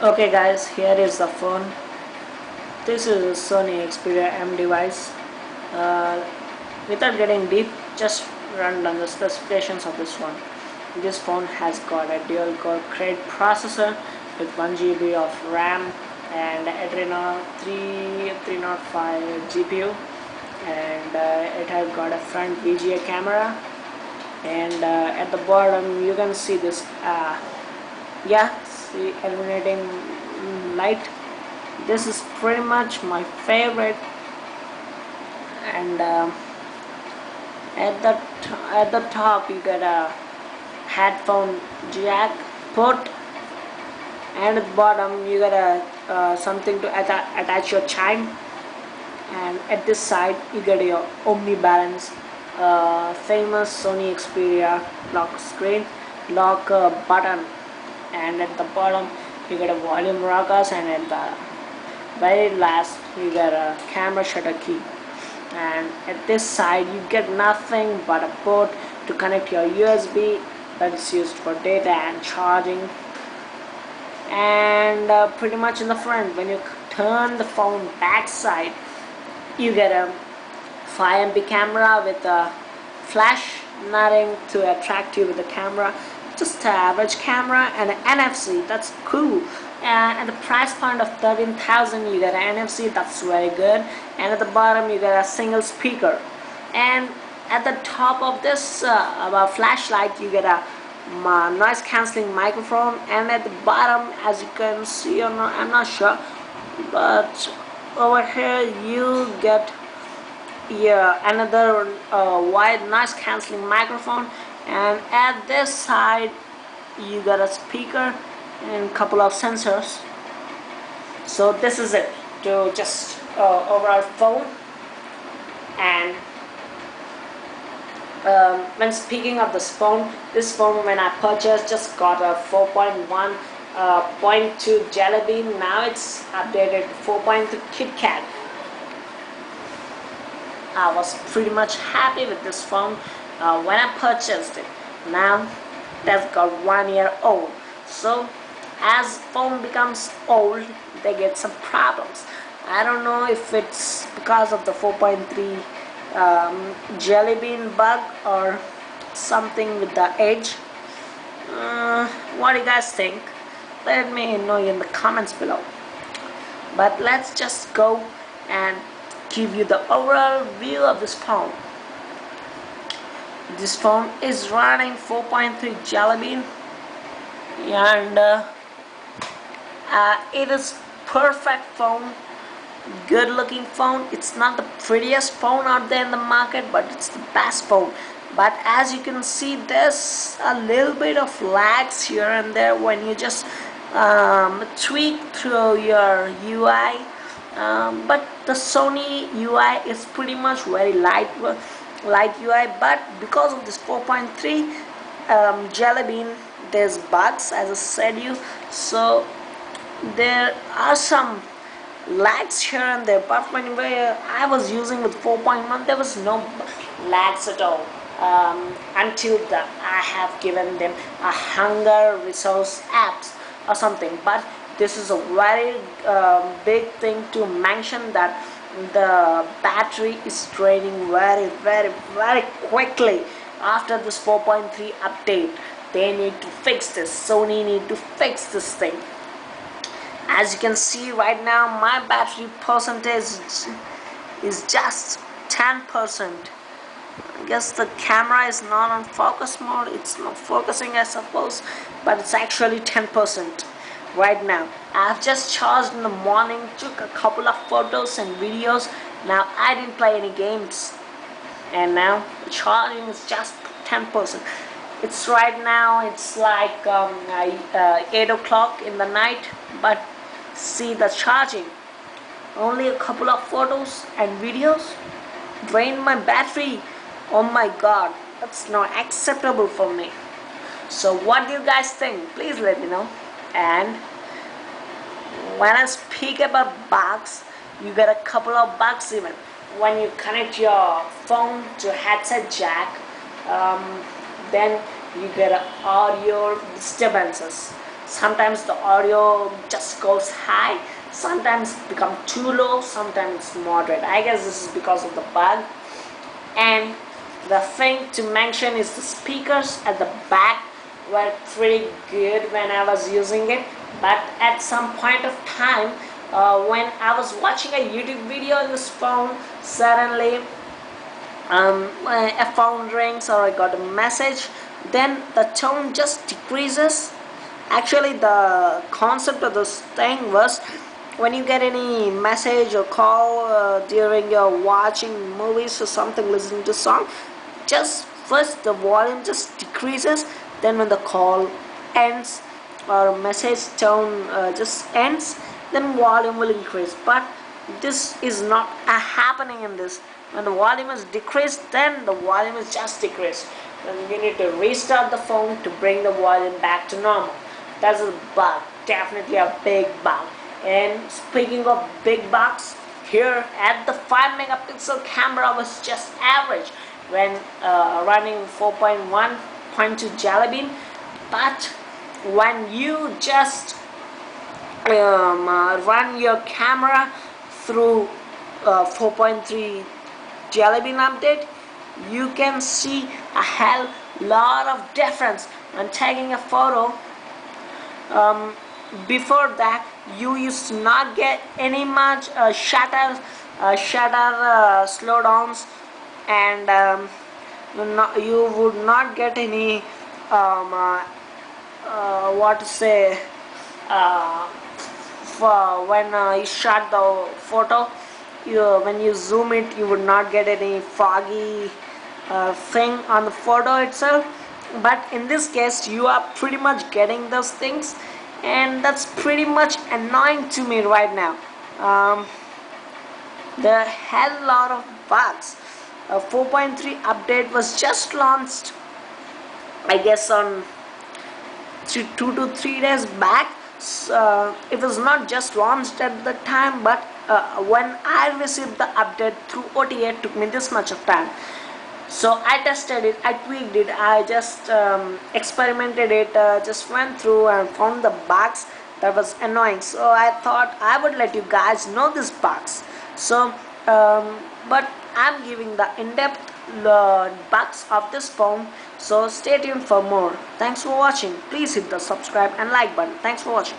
Okay guys, here is the phone. This is a Sony Xperia M device. Uh, Without getting deep, just run down the specifications of this one. This phone has got a dual core Crate processor with 1 GB of RAM and Adreno 305 GPU, and it has got a front VGA camera, and at the bottom you can see this see illuminating light. This is pretty much my favorite, and at the top you get a headphone jack port, and at the bottom you get a something to attach your chime, and at this side you get your omnibalance famous Sony Xperia lock screen lock button, and at the bottom you get a volume rockers, and at the very last you get a camera shutter key, and at this side you get nothing but a port to connect your USB that is used for data and charging. And pretty much in the front, when you turn the phone back side, you get a 5 MP camera with a flash, nothing to attract you with the camera, just an average camera, and an NFC. That's cool. At the price point of 13,000, you get an NFC. That's very good. And at the bottom you get a single speaker, and at the top of this flashlight you get a noise cancelling microphone, and at the bottom, as you can see, or not, I'm not sure, but over here you get another wide noise cancelling microphone, and at this side you got a speaker and couple of sensors. So this is it to just overall phone. And when speaking of this phone when I purchased just got a 4.1 0.2 Jelly Bean. Now it's updated 4.2 Kit Kat. I was pretty much happy with this phone when I purchased it. Now that's got 1 year old. So as phone becomes old, they get some problems. I don't know if it's because of the 4.3 Jelly Bean bug or something with the age. What do you guys think? Let me know in the comments below. But let's just go and give you the overall view of this phone. This phone is running 4.3 Jelly Bean, and it is perfect phone, good looking phone. It's not the prettiest phone out there in the market, but it's the best phone. But as you can see, there's a little bit of lags here and there when you just tweak through your UI, but the Sony UI is pretty much very light UI. But because of this 4.3 Jelly Bean, there's bugs, as I said you. So there are some lags here and there, but when I was using with 4.1, there was no lags at all, until I have given them a hunger resource apps or something. But this is a very big thing to mention, that the battery is draining very quickly after this 4.3 update. They need to fix this. Sony need to fix this thing. As you can see right now, my battery percentage is just 10%. I guess the camera is not on focus mode. It's not focusing, I suppose, but it's actually 10% right now. I've just charged in the morning, took a couple of photos and videos. Now I didn't play any games, and now the charging is just 10%. It's right now, it's like 8 o'clock in the night, but see the charging, only a couple of photos and videos drained my battery. Oh my god, that's not acceptable for me. So what do you guys think? Please let me know. And when I speak about bugs, you get a couple of bugs even when you connect your phone to headset jack. Then you get audio disturbances. Sometimes the audio just goes high, sometimes become too low, sometimes it's moderate. I guess this is because of the bug. And the thing to mention is the speakers at the back were pretty good when I was using it, but at some point of time, when I was watching a YouTube video on this phone, suddenly a phone rings or I got a message, then the tone just decreases. Actually, the concept of this thing was, when you get any message or call during your watching movies or something, listening to song, just first the volume just decreases, then when the call ends or message tone just ends, then volume will increase. But this is not happening in this. When the volume is decreased, then the volume is just decreased. Then you need to restart the phone to bring the volume back to normal. That's a bug, definitely a big bug. And speaking of big bugs, here at the 5 megapixel camera was just average when running 4.1.2 Jelly Bean. But when you just run your camera through 4.3 Jelly Bean update, you can see a hell lot of difference when taking a photo. Before that, you used to not get any much shutter slowdowns, and you would not get any what to say, for when you shot the photo, when you zoom it, you would not get any foggy thing on the photo itself. But in this case, you are pretty much getting those things, and that's pretty much annoying to me right now. There are a hell lot of bugs. 4.3 update was just launched, I guess, on 2 to 3 days back. It was not just launched at the time, but when I received the update through OTA, it took me this much of time. So I tested it, I tweaked it, I just experimented it, just went through and found the bugs that was annoying. So I thought I would let you guys know these bugs. So but I'm giving the in-depth bugs of this phone, so stay tuned for more. Thanks for watching. Please hit the subscribe and like button. Thanks for watching.